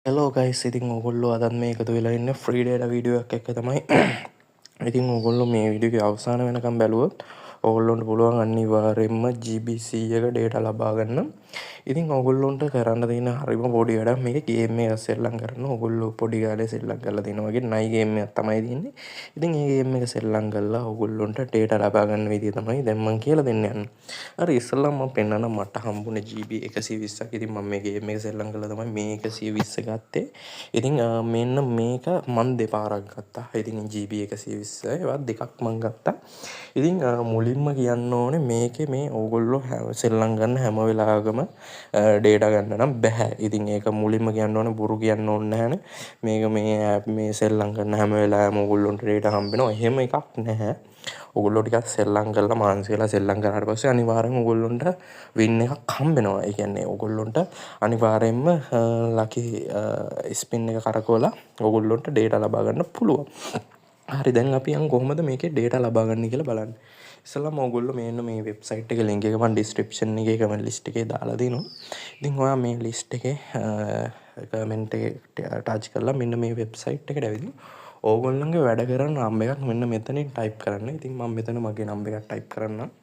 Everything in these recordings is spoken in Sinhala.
හෙලෝ ගයිස්, ඉතින් ඔයගොල්ලෝ අදත් මේ එකතු වෙලා ඉන්නේ ෆ්‍රී ඩේටා වීඩියෝ එකක් එක්ක තමයි. ඉතින් ඔයගොල්ලෝ මේ වීඩියෝ එකේ අවසාන වෙනකම් බැලුවොත් ඔයගොල්ලන්ට පුළුවන් අනිවාර්යයෙන්ම GB 100ක ඩේටා ලබා ගන්න. ඉතින් ඔයගොල්ලන්ට කරන්න තියෙන හරිම පොඩි වැඩක් මේක ගේම් එක සෙල්ලම් කරන්න. ඔයගොල්ලෝ පොඩි කාලේ සෙල්ලම් කරලා තියෙනවා වගේ නයි ගේම් එකක් තමයි තියෙන්නේ. ඉතින් මේ ගේම් එක සෙල්ලම් කරලා ඔයගොල්ලන්ට ඩේටා ලබා ගන්න විදිය තමයි දැන් මම කියලා දෙන්න යන්නේ. හරි ඉස්සෙල්ලාම මම පෙන්නන්න මට හම්බුනේ GB 120ක්. ඉතින් මම මේ ගේම් එක සෙල්ලම් කරලා තමයි මේ 120 ගත්තේ. ඉතින් මෙන්න මේක මම දෙපාරක් ගත්තා. ඉතින් GB 120 ඒවත් දෙකක් මම ගත්තා. ඉතින් මුලින්ම කියන්න ඕනේ මේකේ මේ ඕගොල්ලෝ සෙල්ලම් ගන්න හැම වෙලාවකම ඩේටා ගන්න නම් බෑ. ඉතින් ඒක මුලින්ම කියන්න ඕනේ බොරු කියන්න ඕනේ නැහැනේ. මේක මේ සෙල්ලම් කරන හැම වෙලාවෙම ඕගොල්ලොන්ට ඩේටා හම්බ වෙනවා. එහෙම එකක් නැහැ. ඔයගොල්ලෝ ටිකක් සෙල්ලම් කරලා මාන්සි වෙලා සෙල්ලම් කරාට පස්සේ අනිවාර්යෙන් ඔයගොල්ලොන්ට වින් එකක් හම්බ වෙනවා. ඒ කියන්නේ ඔයගොල්ලොන්ට අනිවාර්යෙන්ම ලකි ස්පින් එක කරකවලා ඔයගොල්ලොන්ට ඩේටා ලබා ගන්න පුළුවන්. හරි දැන් අපි යන් කොහොමද මේකේ ඩේටා ලබා ගන්න කියලා බලන්න. ඉස්සෙල්ලාම ඔයගොල්ලෝ මෙන්න මේ වෙබ්සයිට් එකේ link එක මම description එකේ comment list එකේ දාලා දෙනවා. ඉතින් ඔයා මේ list එකේ comment එකේ touch කරලා මෙන්න මේ වෙබ්සයිට් එකට ඇවිදින් ඕගොල්ලන්ගේ වැඩ කරන නම්බර් එකක් මෙන්න මෙතනින් type කරන්න. ඉතින් මම මෙතන මගේ නම්බර් එකක් type කරන්නම්.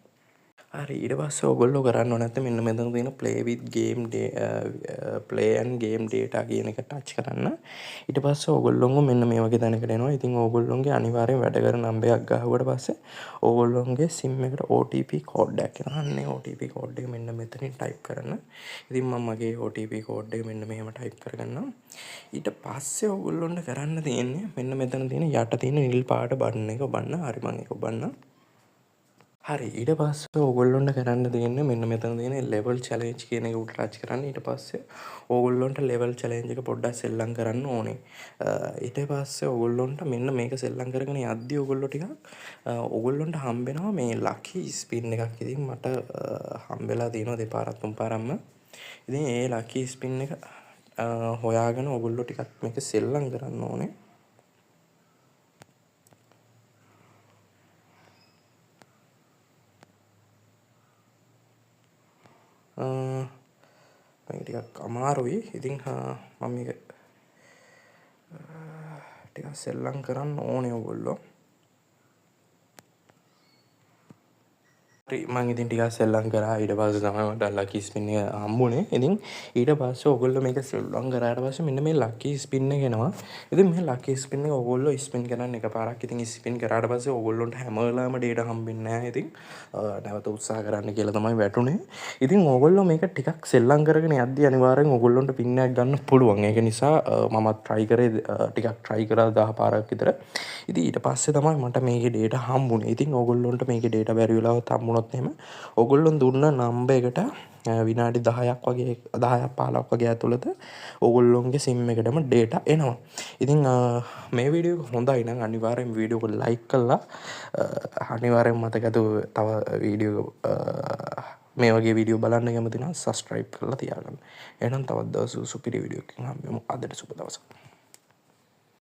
හරි ඊට පස්සේ ඔයගොල්ලෝ කරන්න ඕනේ නැත්නම් මෙන්න මෙතන තියෙන play with game play and game data කියන එක ටච් කරන්න. ඊට පස්සේ ඔයගොල්ලෝම මෙන්න මේ වගේ තැනකට එනවා. ඉතින් ඔයගොල්ලෝගේ අනිවාර්යෙන් වැඩ කරන නම්බර් එකක් ගහුවට පස්සේ ඔයගොල්ලෝගේ SIM එකට OTP කෝඩ් එකක් එනවා. අන්නේ OTP කෝඩ් එක මෙන්න මෙතනින් type කරන්න. ඉතින් මම මගේ OTP කෝඩ් එක මෙන්න මෙහෙම type කරගන්නවා. ඊට පස්සේ ඔයගොල්ලොන්ට කරන්න තියෙන්නේ මෙන්න මෙතන තියෙන යට තියෙන නිල් පාට බටන් එක ඔබන්න. හරි මම ඒක ඔබන්නම්. හරි ඊට පස්සේ ඕගොල්ලොන්ට කරන්න තියෙන්නේ මෙන්න මෙතන තියෙන level challenge කියන එක උඩ ටච් කරන්න. ඊට පස්සේ ඕගොල්ලොන්ට level challenge එක පොඩ්ඩක් සෙල්ලම් කරන්න ඕනේ. ඊට පස්සේ ඕගොල්ලොන්ට මෙන්න මේක සෙල්ලම් කරගෙන යද්දී ඕගොල්ලෝ ටිකක් ඕගොල්ලොන්ට හම්බෙනවා මේ lucky spin එකක්. ඉතින් මට හම්බෙලා තියෙනවා දෙපාරක් තුන් පාරක්ම. ඉතින් ඒ lucky spin එක හොයාගෙන ඕගොල්ලෝ ටිකක් මේක සෙල්ලම් කරන්න ඕනේ. මේක ටිකක් අමාරුයි. ඉතින් මම මේක ටිකක් සෙල්ලම් කරන්න ඕනේ ඔයගොල්ලෝ. මම ඉතින් ටිකක් සෙල්ලම් කරා. ඊට පස්සේ තමයි මට ලකි ස්පින් එක හම්බුනේ. ඉතින් ඊට පස්සේ ඔයගොල්ලෝ මේක සෙල්ලම් කරාට පස්සේ මෙන්න මේ ලකි ස්පින් එක එනවා. ඉතින් මේ ලකි ස්පින් එක ඔයගොල්ලෝ ස්පින් කරන්න එකපාරක්. ඉතින් ස්පින් කරාට පස්සේ ඔයගොල්ලොන්ට හැම වෙලාවෙම ඩේටා හම්බෙන්නේ නැහැ. ඉතින් නැවත උත්සාහ කරන්න කියලා තමයි වැටුනේ. ඉතින් ඔයගොල්ලෝ මේක ටිකක් සෙල්ලම් කරගෙන යද්දී අනිවාර්යෙන් ඔයගොල්ලොන්ට පින් එකක් ගන්න පුළුවන්. ඒක නිසා මමත් try කරේ ටිකක් try කරා 10 පාරක් විතර. ඉතින් ඊට පස්සේ තමයි මට මේකේ ඩේටා හම්බුනේ. ඉතින් ඔයගොල්ලොන්ට මේකේ ඩේටා බැරි වෙලාවත් හම්බුනොත් එහෙම ඔයගොල්ලොන් දුන්න නම්බර් එකට විනාඩි 10ක් වගේ 10ක් 15ක් වගේ ඇතුළත ඔයගොල්ලොන්ගේ SIM එකටම ඩේටා එනවා. ඉතින් මේ වීඩියෝ එක හොඳයි නම් අනිවාර්යෙන් වීඩියෝ එක ලයික් කරලා අනිවාර්යෙන් මතකද තව වීඩියෝ මේ වගේ වීඩියෝ බලන්න කැමති නම් subscribe කරලා තියාගන්න. එහෙනම් තවත් දවසක සුපිරි වීඩියෝ එකකින් හම්බෙමු. අදට සුබ දවසක්.